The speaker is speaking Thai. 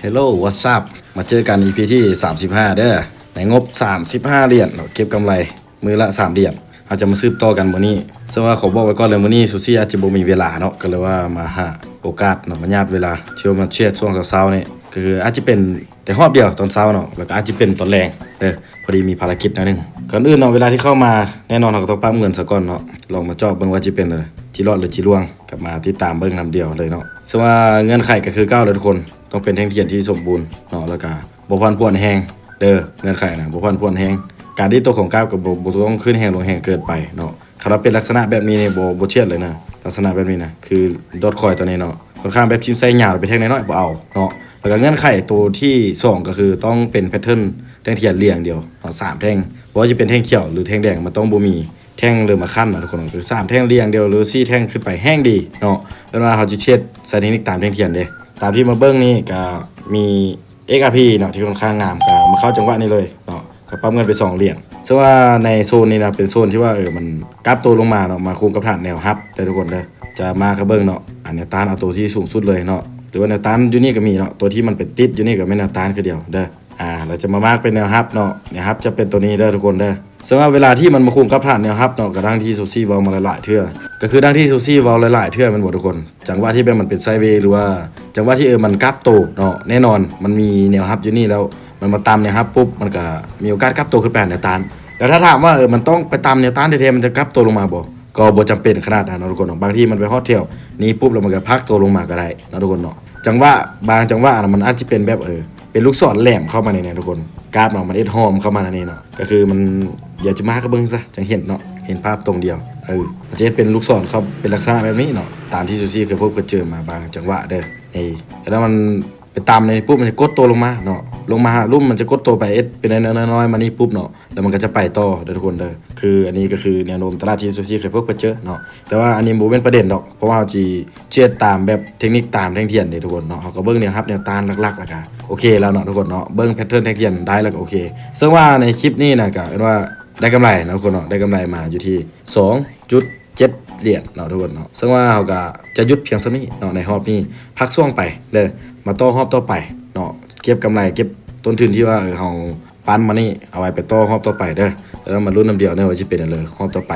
Hello What's up มาเจอกัน EP ที่35เด้อในงบ35เหรียญเก็บกำไรมือละ3เหรียญเราจะมาซื้อต่อกันมื้อนี้ซึ่งว่าขอบอกไว้ก่อนเลยมื้อนี้ซูซี่อาจจะบ่มีเวลาเนาะก็เลยว่ามาหาโอกาสเนาะมาญาติเวลาเที่ยวมาเชียร์ช่วงเช้าๆนี่ก็คืออาจจะเป็นแต่รอบเดียวตอนเช้าเนาะแล้วก็อาจจะเป็นตอนแรงเด้อพอดีมีภารกิจหน่อยนึงก่อนอื่นเนาะเวลาที่เข้ามาแน่นอนเราก็ต้องปั๊มเงินซะก่อนเนาะลองมาเจาะเบิ่งว่าจะเป็นจิรอดหรือจิร่วงกลับมาติดตามเบิ่งนำเดียวเลยเนาะซึ่งว่าเงื่อนไขก็คือ9เลยทุกคนต้องเป็นแท่งเทียนที่สมบูรณ์เนาะแล้วก็บ่พันพ่วนแห้งเด้อเงื่อนไขนะบ่พันพ่วนแห้งการที่ตัวของก้าวกับบ่ต้องขึ้นแห้งลงแห้งเกินไปเนาะถ้าเราเป็นลักษณะแบบนี้เนี่ยบ่เชียดเลยนะลักษณะแบบนี้นะคือดอทคอยตัวนี้เนาะค่อนข้างแบบพิมพ์ไส้ยาวไปแท่งน้อยๆบ่เอาเนาะแล้วก็เงื่อนไขตัวที่2ก็คือต้องเป็นแพทเทิร์นแท่งเทียนเรียงเดียวเนาะ3แท่งบ่ว่าจะเป็นแท่งเขียวหรือแท่งแดงมันต้องบ่มีแท่งเริ่มมาขั้นนะทุกคนคือ3แท่งเรียงเดียวหรือ4แท่งขึ้นไปแห้งดีเนาะเวลาเขาจะเช็ดใส่เทคนิคตามแท่งเทียนเด้ตามที่มาเบิ่งนี่ก็มี XRP เนาะที่ค่อนข้างงามก็มาเข้าจังหวะนี้เลยเนาะก็ปั๊มเงินไป2เหรียญซึ่งว่าในโซนนี้นะเป็นโซนที่ว่ามันกราฟตัวลงมาเนาะมาคุมกับฐานแนวรับเด้อทุกคนเด้อจะมากระเบิ่งเนาะอันแนวต้านเอาตัวที่สูงสุดเลยเนาะหรือว่าแนวต้านอยู่นี่ก็มีเนาะตัวที่มันเป็นติดอยู่นี่ก็ไม่แนวต้านคือเดียวเด้อเราจะมามากเป็นแนวรับเนาะแนวรับจะเป็นตัวนี้เด้อทุกคนเด้อซึ่งว่าเวลาที่มันมาคุมกับฐานแนวรับเนาะกระทั่งที่ซูซี่เว้ามาหลายๆเทื่อก็คือดังที่ซูซี่เว้าหลายๆเทื่อมันบ่ทุกคนจังหวะที่มันเป็นไซด์เวย์หรือว่าจังหวะที่มันกราฟโตเนาะแน่นอนมันมีแนวรับอยู่นี่แล้วมันมาตามแนวรับปุ๊บมันก็มีโอกาสกราฟโตขึ้นไปแนวต้านแล้วถ้าถามว่ามันต้องไปตามแนวต้านแท้ๆมันจะกราฟโตลงมาบ่ก็บ่จำเป็นขนาดนั้นเนาะทุกคนเนาะบางทีมันไปฮอดเที่ยวนี้ปุ๊บแล้วมันก็พักโตลงมาก็ได้เนาะทุกคนเนาะจังหวะบางจังหวะมันอาจจะเป็นแบบเป็นลูกศรแหลมเข้ามาในนี้ทุกคนกราฟเนาะมันเอ็ดหอมเข้ามาในนี้เนาะก็คือมันเดี๋ยวจะมาก็เบิ่งซะจังเห็นเนาะเห็นภาพตรงเดียวมันจะเป็นลูกศรเข้าเป็นลักษณะแบบนี้เนาะตามที่ซูซี่เคยพบเคยเจอมาบางจังหวะเด้อแล้วมันไปตามในปุ๊บมันจะกดตัวลงมาเนาะลงมาลุ่มมันจะกดตัวไปเป็นน้อยๆมานี่ปุ๊บเนาะแล้วมันก็จะไปต่อเด้อทุกคนเด้อคืออันนี้ก็คือแนวโน้มตลาดที่ซูซี่เคยพบเคยเจอเนาะแต่ว่าอันนี้บ่เป็นประเด็นดอกเพราะว่าเราสิเชื่อตามแบบเทคนิคตามแท่งเทียนเด้อทุกคนเนาะเฮาก็เบิ่งแนวรับแนวต้านหลักๆแล้วก็โอเคแล้วเนาะทุกคนเนาะเบิ่งแพทเทิร์นแท่งเทียนได้แล้วก็โอเคซึ่งว่าในคลิปนี้นะก็เป็นว่าได้กำไรนะทุกคนเนาะได้กำไรมาอยู่ที่ 2.7 เหรียญเนาะทุกคนเนาะซึ่งว่าเราก็จะหยุดเพียงเท่านี้เนาะในรอบนี้พักช่วงไปเด้อมาต่อรอบต่อไปเนาะเก็บกำไรเก็บต้นทุนที่ว่าเราปั้นมานี่เอาไว้ไปต่อรอบต่อไปเด้อแล้วมาลุ้นน้ำเดียวเนี่ยว่าจะเป็นอะไรรอบต่อไป